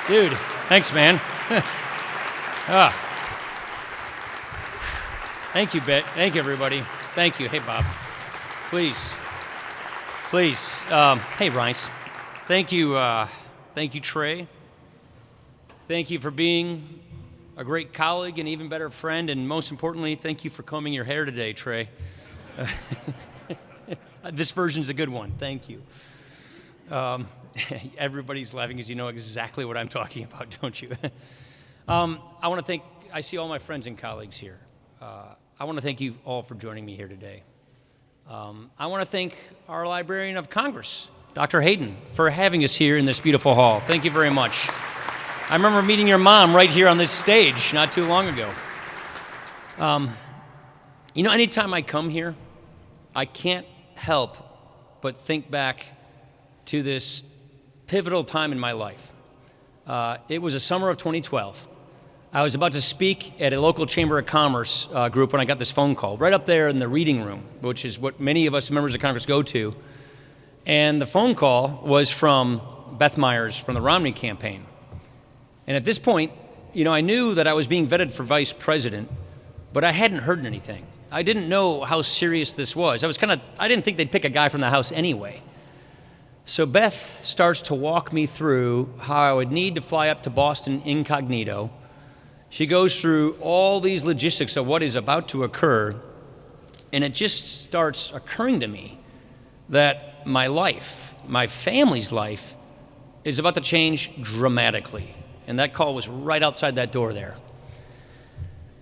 Dude, thanks, man. Thank you, Bet. Thank you, everybody. Thank you. Hey, Bob. Please. Hey, Rice. Thank you, Trey. Thank you for being a great colleague and even better friend, and most importantly, thank you for combing your hair today, Trey. This version's a good one. Thank you. Everybody's laughing because you know exactly what I'm talking about, don't you? I want to thank, I see all my friends and colleagues here. I want to thank you all for joining me here today. I want to thank our Librarian of Congress, Dr. Hayden, for having us here in this beautiful hall. Thank you very much. I remember meeting your mom right here on this stage not too long ago. Anytime I come here, I can't help but think back to this pivotal time in my life. It was the summer of 2012. I was about to speak at a local Chamber of Commerce group when I got this phone call, right up there in the reading room, which is what many of us members of Congress go to. And the phone call was from Beth Myers from the Romney campaign. And at this point, I knew that I was being vetted for vice president, but I hadn't heard anything. I didn't know how serious this was. I didn't think they'd pick a guy from the House anyway. So Beth starts to walk me through how I would need to fly up to Boston incognito. She goes through all these logistics of what is about to occur, and it just starts occurring to me that my life, my family's life, is about to change dramatically. And that call was right outside that door there.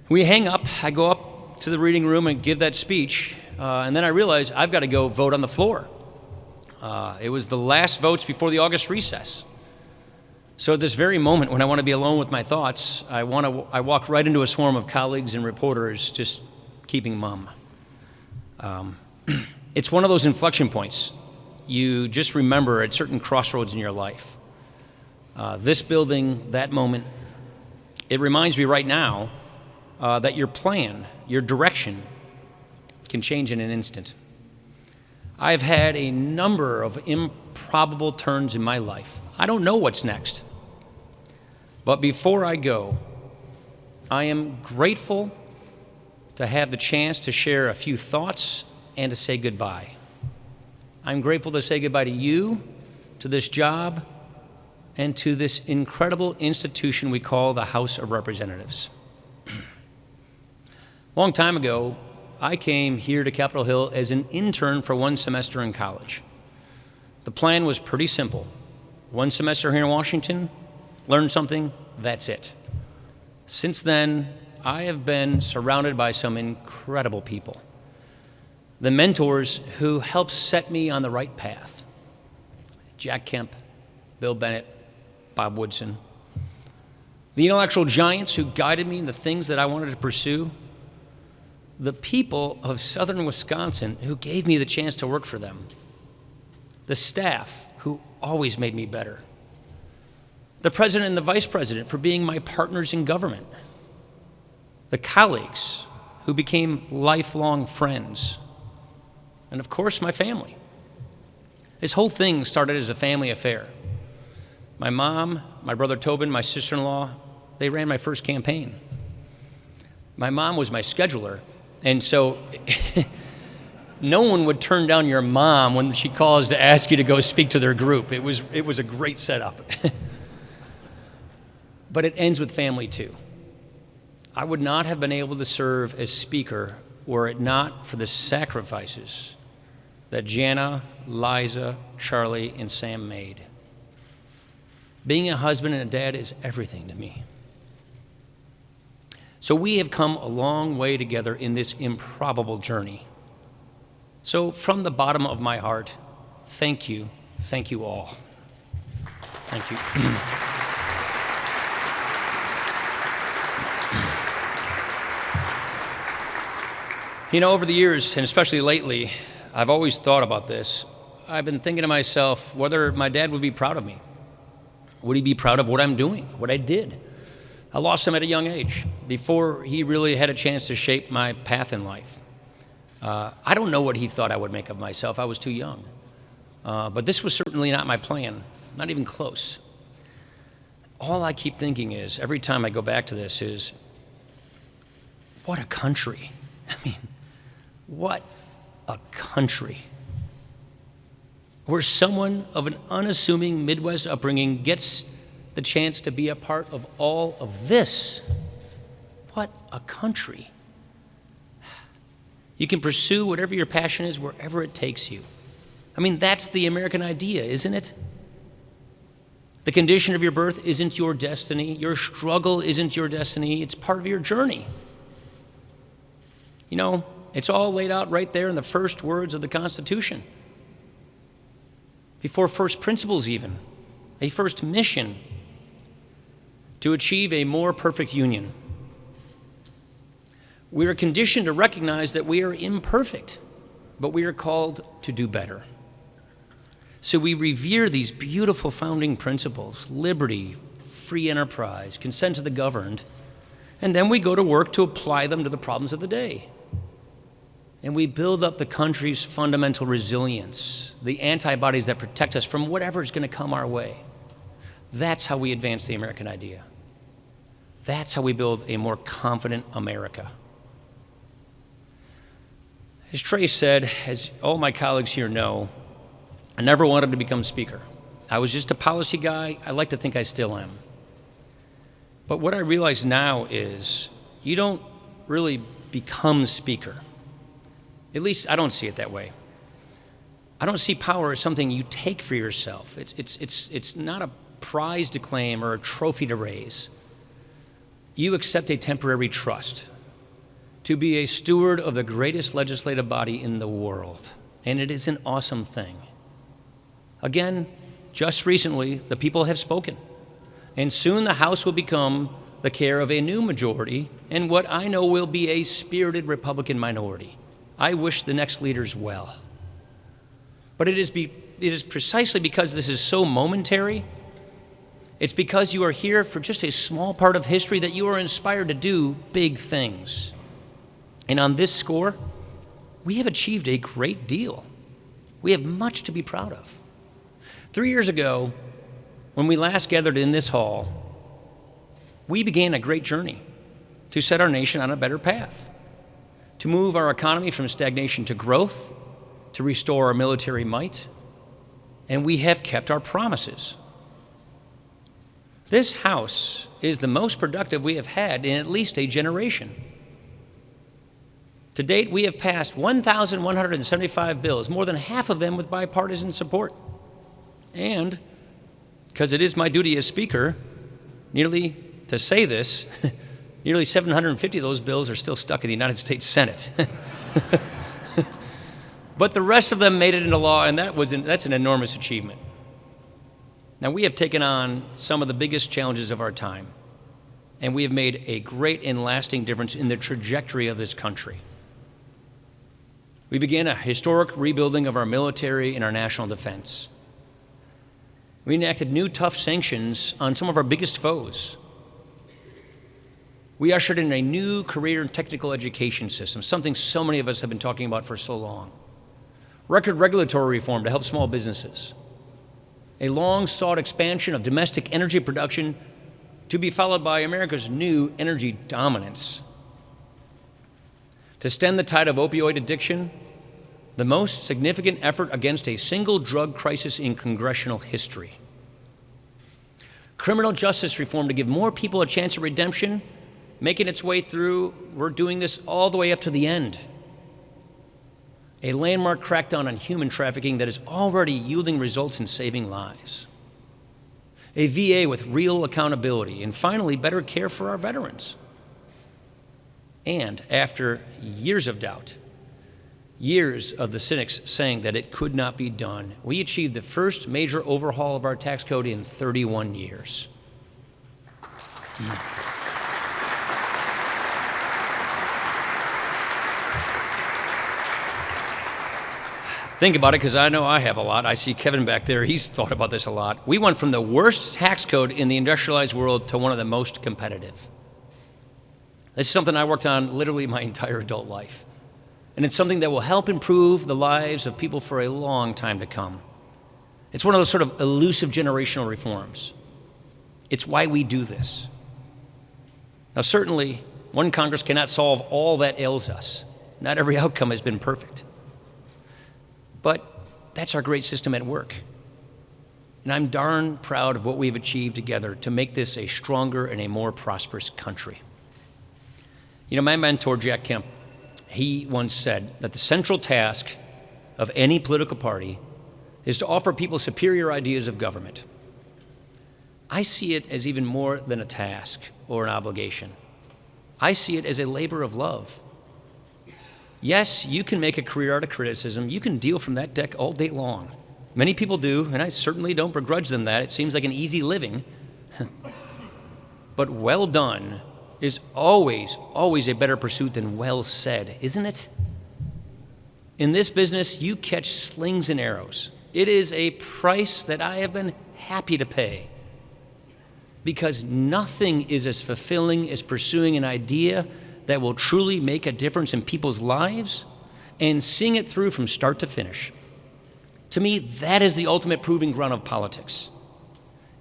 We hang up, I go up to the reading room and give that speech, and then I realize I've got to go vote on the floor. It was the last votes before the August recess. So at this very moment when I want to be alone with my thoughts, I walk right into a swarm of colleagues and reporters just keeping mum. It's one of those inflection points you just remember at certain crossroads in your life. This building, that moment, it reminds me right now that your plan, your direction can change in an instant. I've had a number of improbable turns in my life. I don't know what's next. But before I go, I am grateful to have the chance to share a few thoughts and to say goodbye. I'm grateful to say goodbye to you, to this job, and to this incredible institution we call the House of Representatives. A long time ago, I came here to Capitol Hill as an intern for one semester in college. The plan was pretty simple. One semester here in Washington, learn something, that's it. Since then, I have been surrounded by some incredible people. The mentors who helped set me on the right path. Jack Kemp, Bill Bennett, Bob Woodson. The intellectual giants who guided me in the things that I wanted to pursue. The people of southern Wisconsin who gave me the chance to work for them. The staff who always made me better. The president and the vice president for being my partners in government. The colleagues who became lifelong friends. And of course, my family. This whole thing started as a family affair. My mom, my brother Tobin, my sister-in-law, they ran my first campaign. My mom was my scheduler, and so no one would turn down your mom when she calls to ask you to go speak to their group. It was a great setup. But it ends with family too. I would not have been able to serve as speaker were it not for the sacrifices that Jana, Liza, Charlie, and Sam made. Being a husband and a dad is everything to me. So we have come a long way together in this improbable journey. So from the bottom of my heart, thank you all. Thank you. Over the years, and especially lately, I've always thought about this. I've been thinking to myself whether my dad would be proud of me. Would he be proud of what I'm doing, what I did? I lost him at a young age, before he really had a chance to shape my path in life. I don't know what he thought I would make of myself. I was too young. But this was certainly not my plan, not even close. All I keep thinking is, every time I go back to this, is what a country. I mean, what a country. Where someone of an unassuming Midwest upbringing gets the chance to be a part of all of this. What a country. You can pursue whatever your passion is wherever it takes you. I mean, that's the American idea, isn't it? The condition of your birth isn't your destiny. Your struggle isn't your destiny. It's part of your journey. You know, it's all laid out right there in the first words of the Constitution. Before first principles even, a first mission to achieve a more perfect union. We are conditioned to recognize that we are imperfect, but we are called to do better. So we revere these beautiful founding principles: liberty, free enterprise, consent to the governed, and then we go to work to apply them to the problems of the day. And we build up the country's fundamental resilience, the antibodies that protect us from whatever is going to come our way. That's how we advance the American idea. That's how we build a more confident America. As Trey said, as all my colleagues here know, I never wanted to become speaker. I was just a policy guy. I like to think I still am. But what I realize now is you don't really become speaker. At least I don't see it that way. I don't see power as something you take for yourself. It's not a prize to claim or a trophy to raise. You accept a temporary trust to be a steward of the greatest legislative body in the world. And it is an awesome thing. Again, just recently, the people have spoken. And soon the House will become the care of a new majority and what I know will be a spirited Republican minority. I wish the next leaders well. But it is precisely because this is so momentary, it's because you are here for just a small part of history that you are inspired to do big things. And on this score, we have achieved a great deal. We have much to be proud of. 3 years ago, when we last gathered in this hall, we began a great journey to set our nation on a better path, to move our economy from stagnation to growth, to restore our military might, and we have kept our promises. This House is the most productive we have had in at least a generation. To date, we have passed 1,175 bills, more than half of them with bipartisan support. And, because it is my duty as Speaker, nearly 750 of those bills are still stuck in the United States Senate. But the rest of them made it into law, and that's an enormous achievement. Now, we have taken on some of the biggest challenges of our time, and we have made a great and lasting difference in the trajectory of this country. We began a historic rebuilding of our military and our national defense. We enacted new tough sanctions on some of our biggest foes. We ushered in a new career and technical education system, something so many of us have been talking about for so long. Record regulatory reform to help small businesses. A long-sought expansion of domestic energy production to be followed by America's new energy dominance. To stem the tide of opioid addiction, the most significant effort against a single drug crisis in congressional history. Criminal justice reform to give more people a chance at redemption, making its way through. We're doing this all the way up to the end. A landmark crackdown on human trafficking that is already yielding results in saving lives. A VA with real accountability, and finally, better care for our veterans. And after years of doubt, years of the cynics saying that it could not be done, we achieved the first major overhaul of our tax code in 31 years. Think about it, because I know I have a lot. I see Kevin back there. He's thought about this a lot. We went from the worst tax code in the industrialized world to one of the most competitive. This is something I worked on literally my entire adult life. And it's something that will help improve the lives of people for a long time to come. It's one of those sort of elusive generational reforms. It's why we do this. Now, certainly, one Congress cannot solve all that ails us. Not every outcome has been perfect. But that's our great system at work. And I'm darn proud of what we've achieved together to make this a stronger and a more prosperous country. You know, my mentor, Jack Kemp, he once said that the central task of any political party is to offer people superior ideas of government. I see it as even more than a task or an obligation. I see it as a labor of love. Yes, you can make a career out of criticism. You can deal from that deck all day long. Many people do, and I certainly don't begrudge them that. It seems like an easy living. But well done is always, always a better pursuit than well said, isn't it? In this business, you catch slings and arrows. It is a price that I have been happy to pay, because nothing is as fulfilling as pursuing an idea that will truly make a difference in people's lives and seeing it through from start to finish. To me, that is the ultimate proving ground of politics.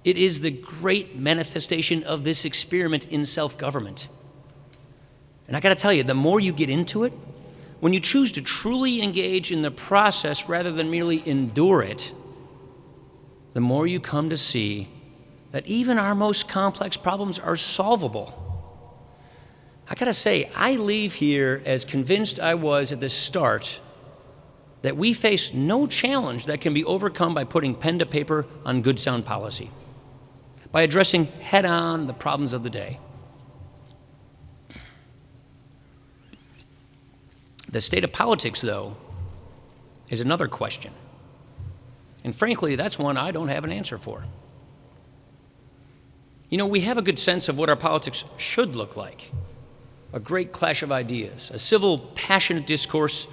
It is the great manifestation of this experiment in self-government. And I got to tell you, the more you get into it, when you choose to truly engage in the process rather than merely endure it, the more you come to see that even our most complex problems are solvable. I gotta say, I leave here as convinced I was at the start that we face no challenge that can be overcome by putting pen to paper on good, sound policy, by addressing head-on the problems of the day. The state of politics, though, is another question. And frankly, that's one I don't have an answer for. You know, we have a good sense of what our politics should look like. A great clash of ideas, a civil, passionate discourse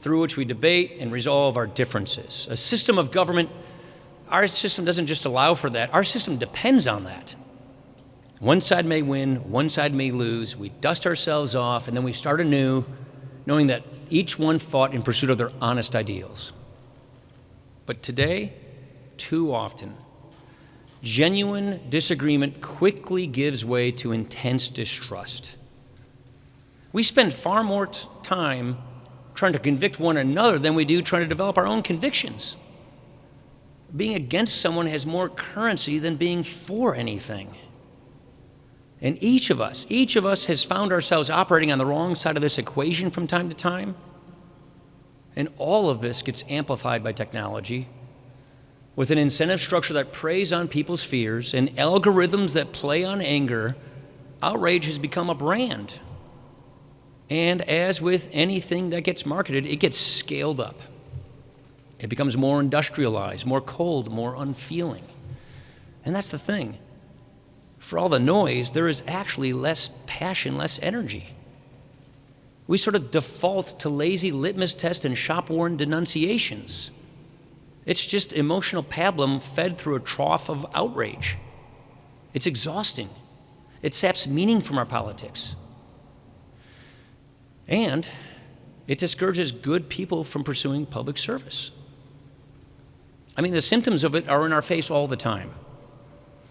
through which we debate and resolve our differences. A system of government, our system doesn't just allow for that, our system depends on that. One side may win, one side may lose, we dust ourselves off, and then we start anew, knowing that each one fought in pursuit of their honest ideals. But today, too often, genuine disagreement quickly gives way to intense distrust. We spend far more time trying to convict one another than we do trying to develop our own convictions. Being against someone has more currency than being for anything. And each of us has found ourselves operating on the wrong side of this equation from time to time. And all of this gets amplified by technology, with an incentive structure that preys on people's fears and algorithms that play on anger. Outrage has become a brand. And as with anything that gets marketed, it gets scaled up. It becomes more industrialized, more cold, more unfeeling. And that's the thing. For all the noise, there is actually less passion, less energy. We sort of default to lazy litmus test and shop-worn denunciations. It's just emotional pablum fed through a trough of outrage. It's exhausting. It saps meaning from our politics. And it discourages good people from pursuing public service. I mean, the symptoms of it are in our face all the time.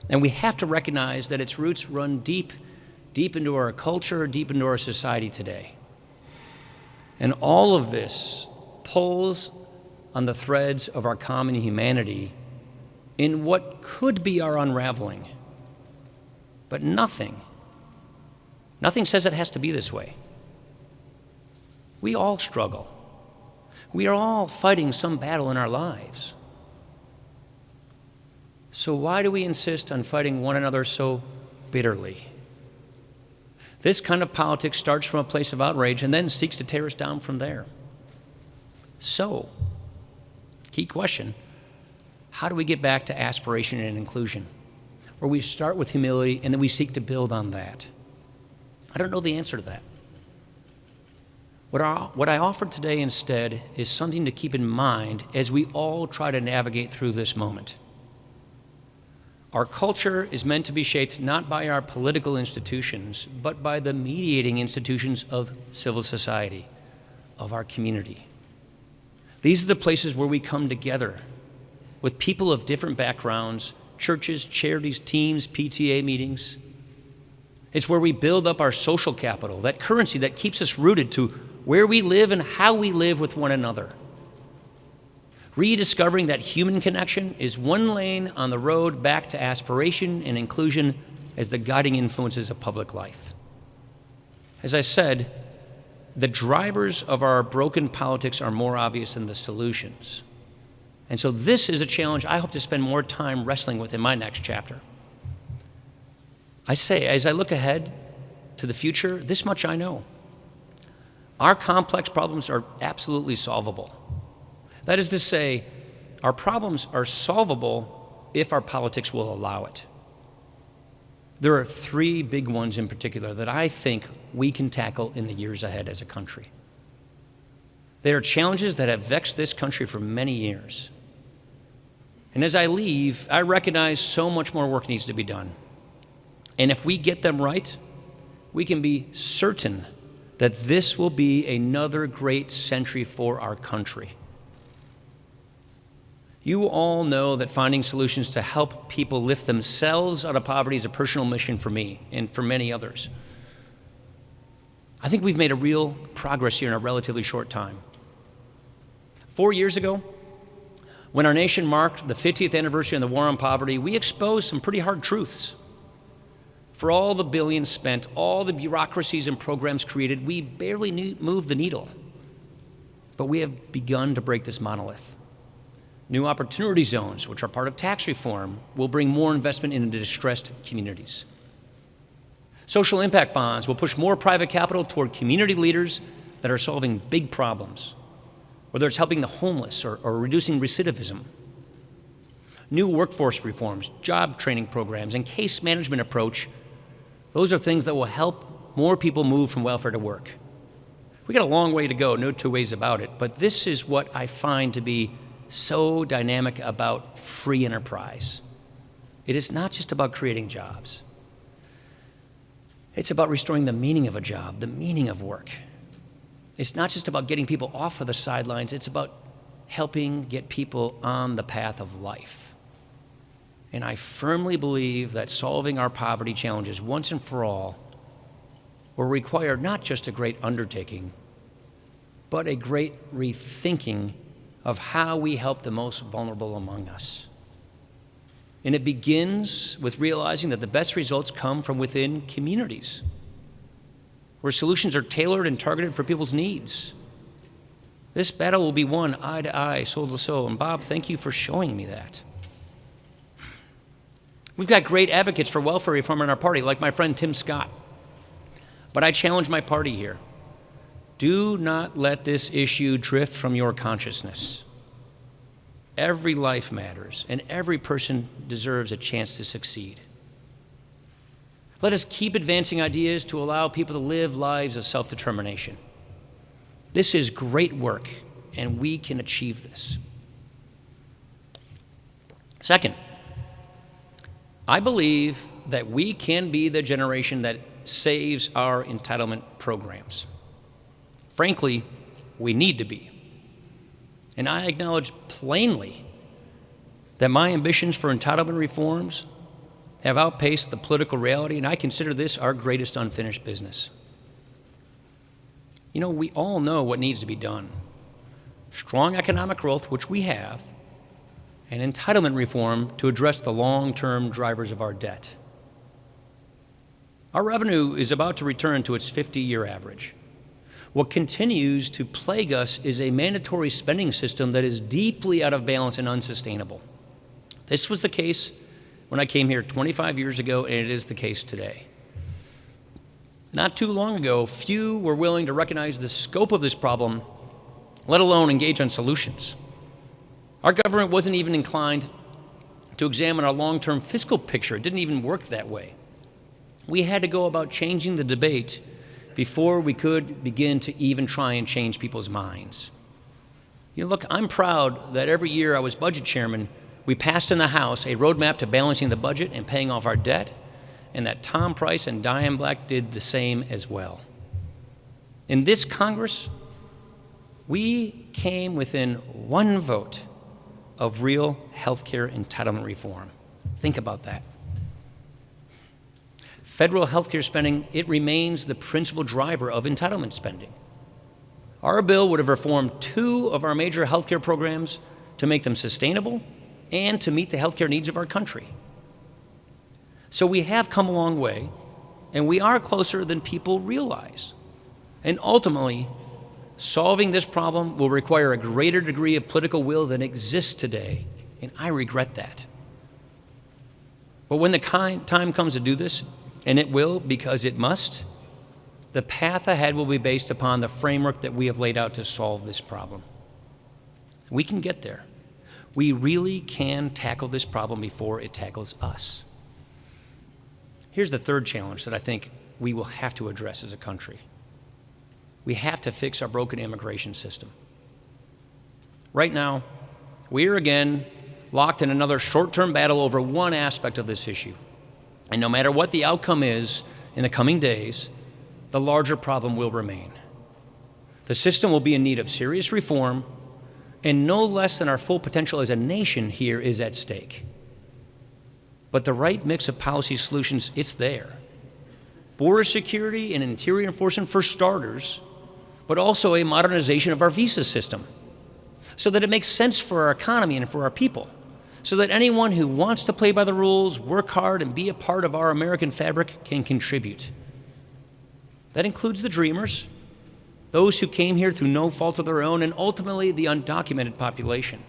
And we have to recognize that its roots run deep, deep into our culture, deep into our society today. And all of this pulls on the threads of our common humanity in what could be our unraveling. But nothing says it has to be this way. We all struggle. We are all fighting some battle in our lives. So why do we insist on fighting one another so bitterly? This kind of politics starts from a place of outrage and then seeks to tear us down from there. So, key question, how do we get back to aspiration and inclusion, where we start with humility and then we seek to build on that? I don't know the answer to that. What I offer today instead is something to keep in mind as we all try to navigate through this moment. Our culture is meant to be shaped not by our political institutions, but by the mediating institutions of civil society, of our community. These are the places where we come together with people of different backgrounds, churches, charities, teams, PTA meetings. It's where we build up our social capital, that currency that keeps us rooted to where we live and how we live with one another. Rediscovering that human connection is one lane on the road back to aspiration and inclusion as the guiding influences of public life. As I said, the drivers of our broken politics are more obvious than the solutions. And so this is a challenge I hope to spend more time wrestling with in my next chapter. I say, as I look ahead to the future, this much I know. Our complex problems are absolutely solvable. That is to say, our problems are solvable if our politics will allow it. There are three big ones in particular that I think we can tackle in the years ahead as a country. They are challenges that have vexed this country for many years. And as I leave, I recognize so much more work needs to be done. And if we get them right, we can be certain that this will be another great century for our country. You all know that finding solutions to help people lift themselves out of poverty is a personal mission for me and for many others. I think we've made a real progress here in a relatively short time. 4 years ago, when our nation marked the 50th anniversary of the war on poverty, we exposed some pretty hard truths. For all the billions spent, all the bureaucracies and programs created, we barely moved the needle. But we have begun to break this monolith. New opportunity zones, which are part of tax reform, will bring more investment into distressed communities. Social impact bonds will push more private capital toward community leaders that are solving big problems, whether it's helping the homeless or reducing recidivism. New workforce reforms, job training programs, and case management approach, those are things that will help more people move from welfare to work. We got a long way to go, no two ways about it, but this is what I find to be so dynamic about free enterprise. It is not just about creating jobs. It's about restoring the meaning of a job, the meaning of work. It's not just about getting people off of the sidelines, it's about helping get people on the path of life. And I firmly believe that solving our poverty challenges once and for all will require not just a great undertaking, but a great rethinking of how we help the most vulnerable among us. And it begins with realizing that the best results come from within communities, where solutions are tailored and targeted for people's needs. This battle will be won eye to eye, soul to soul, and Bob, thank you for showing me that. We've got great advocates for welfare reform in our party, like my friend Tim Scott. But I challenge my party here. Do not let this issue drift from your consciousness. Every life matters, and every person deserves a chance to succeed. Let us keep advancing ideas to allow people to live lives of self-determination. This is great work, and we can achieve this. Second, I believe that we can be the generation that saves our entitlement programs. Frankly, we need to be. And I acknowledge plainly that my ambitions for entitlement reforms have outpaced the political reality, and I consider this our greatest unfinished business. You know, we all know what needs to be done. Strong economic growth, which we have, and entitlement reform to address the long-term drivers of our debt. Our revenue is about to return to its 50-year average. What continues to plague us is a mandatory spending system that is deeply out of balance and unsustainable. This was the case when I came here 25 years ago, and it is the case today. Not too long ago, few were willing to recognize the scope of this problem, let alone engage on solutions. Our government wasn't even inclined to examine our long-term fiscal picture. It didn't even work that way. We had to go about changing the debate before we could begin to even try and change people's minds. You know, look, I'm proud that every year I was budget chairman, we passed in the House a roadmap to balancing the budget and paying off our debt, and that Tom Price and Diane Black did the same as well. In this Congress, we came within one vote of real healthcare entitlement reform. Think about that. Federal healthcare spending, it remains the principal driver of entitlement spending. Our bill would have reformed 2 of our major healthcare programs to make them sustainable and to meet the healthcare needs of our country. So we have come a long way, and we are closer than people realize. And ultimately, solving this problem will require a greater degree of political will than exists today, and I regret that. But when the time comes to do this, and it will because it must, the path ahead will be based upon the framework that we have laid out to solve this problem. We can get there. We really can tackle this problem before it tackles us. Here's the third challenge that I think we will have to address as a country. We have to fix our broken immigration system. Right now, we are again locked in another short-term battle over one aspect of this issue. And no matter what the outcome is in the coming days, the larger problem will remain. The system will be in need of serious reform, and no less than our full potential as a nation here is at stake. But the right mix of policy solutions, it's there. Border security and interior enforcement for starters, but also a modernization of our visa system so that it makes sense for our economy and for our people, so that anyone who wants to play by the rules, work hard, and be a part of our American fabric can contribute. That includes the dreamers, those who came here through no fault of their own, and ultimately the undocumented population.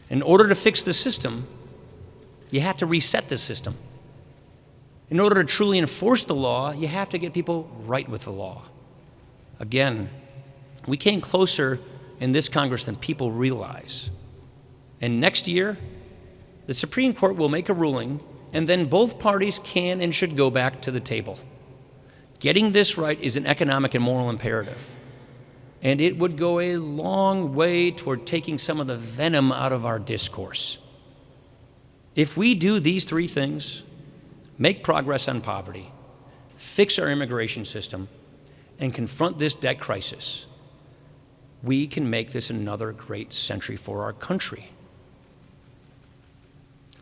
In order to fix the system, you have to reset the system. In order to truly enforce the law, you have to get people right with the law. Again, we came closer in this Congress than people realize. And next year, the Supreme Court will make a ruling, and then both parties can and should go back to the table. Getting this right is an economic and moral imperative, and it would go a long way toward taking some of the venom out of our discourse. If we do these 3 things, make progress on poverty, fix our immigration system, and confront this debt crisis, we can make this another great century for our country.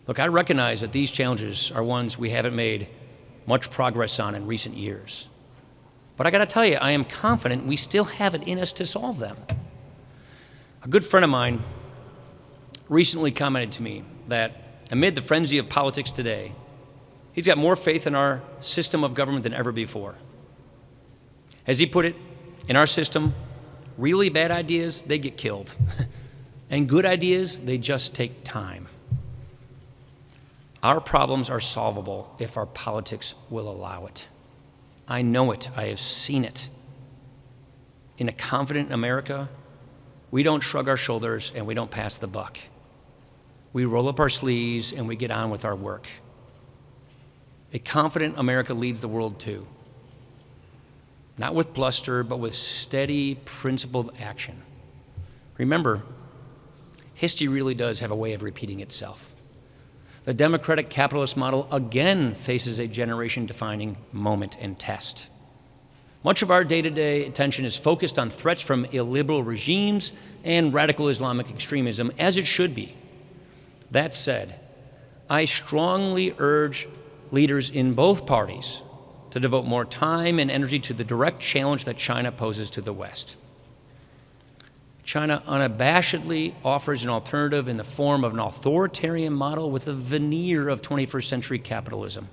Look, I recognize that these challenges are ones we haven't made much progress on in recent years. But I got to tell you, I am confident we still have it in us to solve them. A good friend of mine recently commented to me that amid the frenzy of politics today, he's got more faith in our system of government than ever before. As he put it, in our system, really bad ideas, they get killed. And good ideas, they just take time. Our problems are solvable if our politics will allow it. I know it. I have seen it. In a confident America, we don't shrug our shoulders and we don't pass the buck. We roll up our sleeves and we get on with our work. A confident America leads the world too. Not with bluster, but with steady, principled action. Remember, history really does have a way of repeating itself. The democratic capitalist model again faces a generation-defining moment and test. Much of our day-to-day attention is focused on threats from illiberal regimes and radical Islamic extremism, as it should be. That said, I strongly urge leaders in both parties to devote more time and energy to the direct challenge that China poses to the West. China unabashedly offers an alternative in the form of an authoritarian model with a veneer of 21st century capitalism.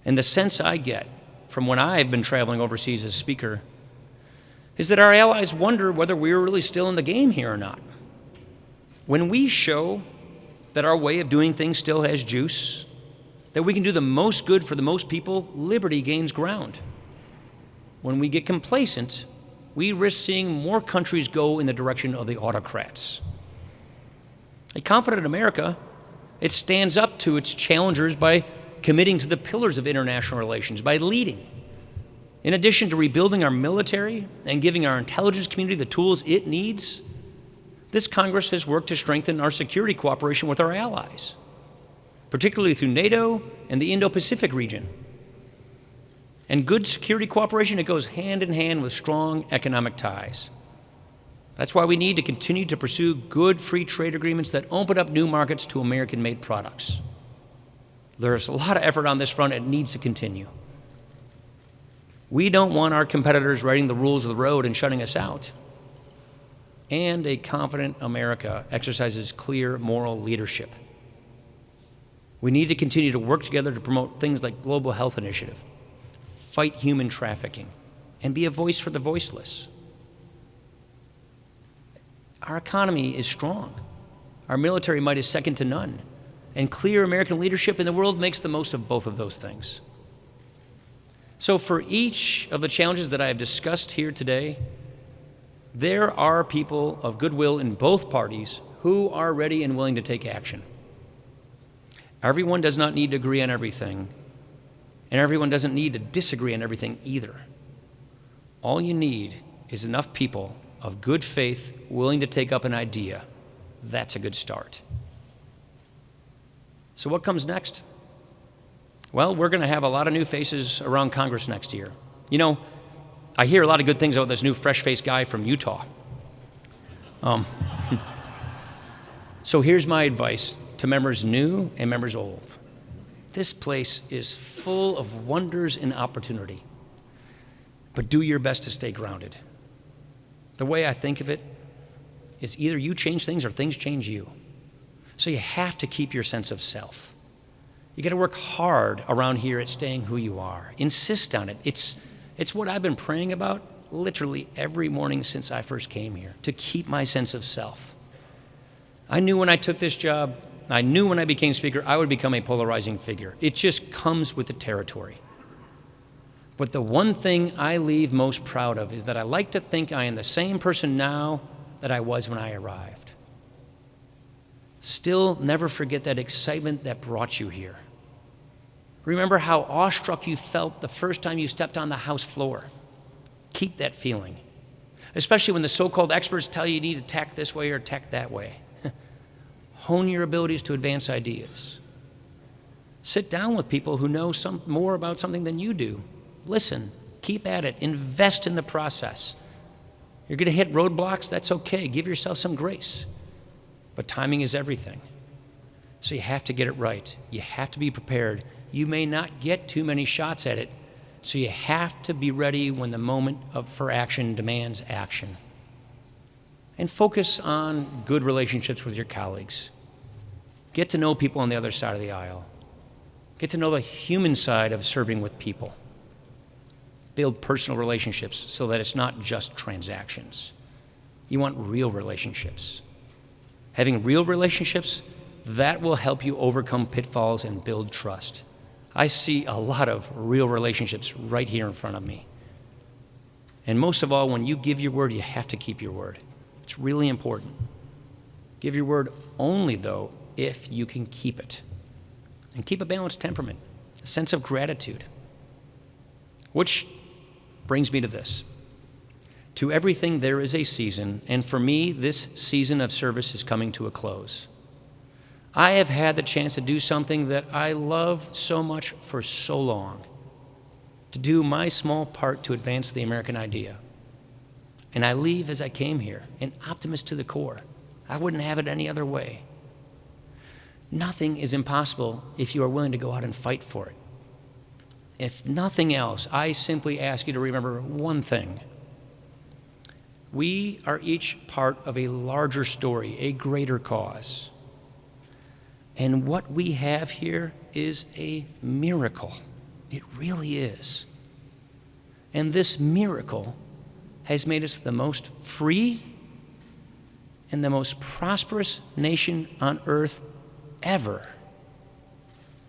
And the sense I get from when I've been traveling overseas as speaker is that our allies wonder whether we're really still in the game here or not. When we show that our way of doing things still has juice, that we can do the most good for the most people, liberty gains ground. When we get complacent, we risk seeing more countries go in the direction of the autocrats. A confident America, it stands up to its challengers by committing to the pillars of international relations, by leading. In addition to rebuilding our military and giving our intelligence community the tools it needs, this Congress has worked to strengthen our security cooperation with our allies, particularly through NATO and the Indo-Pacific region. And good security cooperation, it goes hand in hand with strong economic ties. That's why we need to continue to pursue good free trade agreements that open up new markets to American-made products. There's a lot of effort on this front. It needs to continue. We don't want our competitors writing the rules of the road and shutting us out. And a confident America exercises clear moral leadership. We need to continue to work together to promote things like Global Health Initiative, fight human trafficking, and be a voice for the voiceless. Our economy is strong. Our military might is second to none. And clear American leadership in the world makes the most of both of those things. So for each of the challenges that I have discussed here today, there are people of goodwill in both parties who are ready and willing to take action. Everyone does not need to agree on everything, and everyone doesn't need to disagree on everything either. All you need is enough people of good faith willing to take up an idea. That's a good start. So what comes next? Well, we're going to have a lot of new faces around Congress next year. You know, I hear a lot of good things about this new fresh-faced guy from Utah. So here's my advice to members new and members old. This place is full of wonders and opportunity, but do your best to stay grounded. The way I think of it is either you change things or things change you. So you have to keep your sense of self. You got to work hard around here at staying who you are. Insist on it. It's what I've been praying about literally every morning since I first came here, to keep my sense of self. I knew when I took this job, I knew when I became speaker, I would become a polarizing figure. It just comes with the territory. But the one thing I leave most proud of is that I like to think I am the same person now that I was when I arrived. Still, never forget that excitement that brought you here. Remember how awestruck you felt the first time you stepped on the House floor. Keep that feeling, especially when the so-called experts tell you need to tack this way or tack that way. Hone your abilities to advance ideas. Sit down with people who know more about something than you do. Listen, keep at it, invest in the process. You're going to hit roadblocks, that's okay. Give yourself some grace. But timing is everything. So you have to get it right. You have to be prepared. You may not get too many shots at it, so you have to be ready when the moment for action demands action. And focus on good relationships with your colleagues. Get to know people on the other side of the aisle. Get to know the human side of serving with people. Build personal relationships so that it's not just transactions. You want real relationships. Having real relationships, that will help you overcome pitfalls and build trust. I see a lot of real relationships right here in front of me. And most of all, when you give your word, you have to keep your word. It's really important. Give your word only, though, if you can keep it. And keep a balanced temperament, a sense of gratitude. Which brings me to this. To everything there is a season, and for me, this season of service is coming to a close. I have had the chance to do something that I love so much for so long, to do my small part to advance the American idea. And I leave as I came here, an optimist to the core. I wouldn't have it any other way. Nothing is impossible if you are willing to go out and fight for it. If nothing else, I simply ask you to remember one thing. We are each part of a larger story, a greater cause. And what we have here is a miracle. It really is. And this miracle has made us the most free and the most prosperous nation on earth ever.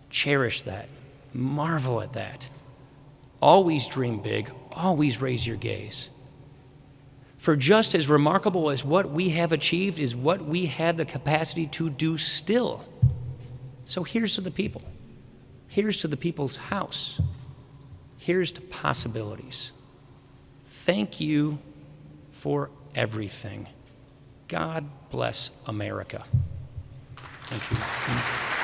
Cherish that. Marvel at that. Always dream big. Always raise your gaze. For just as remarkable as what we have achieved is what we have the capacity to do still. So here's to the people. Here's to the people's house. Here's to possibilities. Thank you for everything. God bless America. Thank you.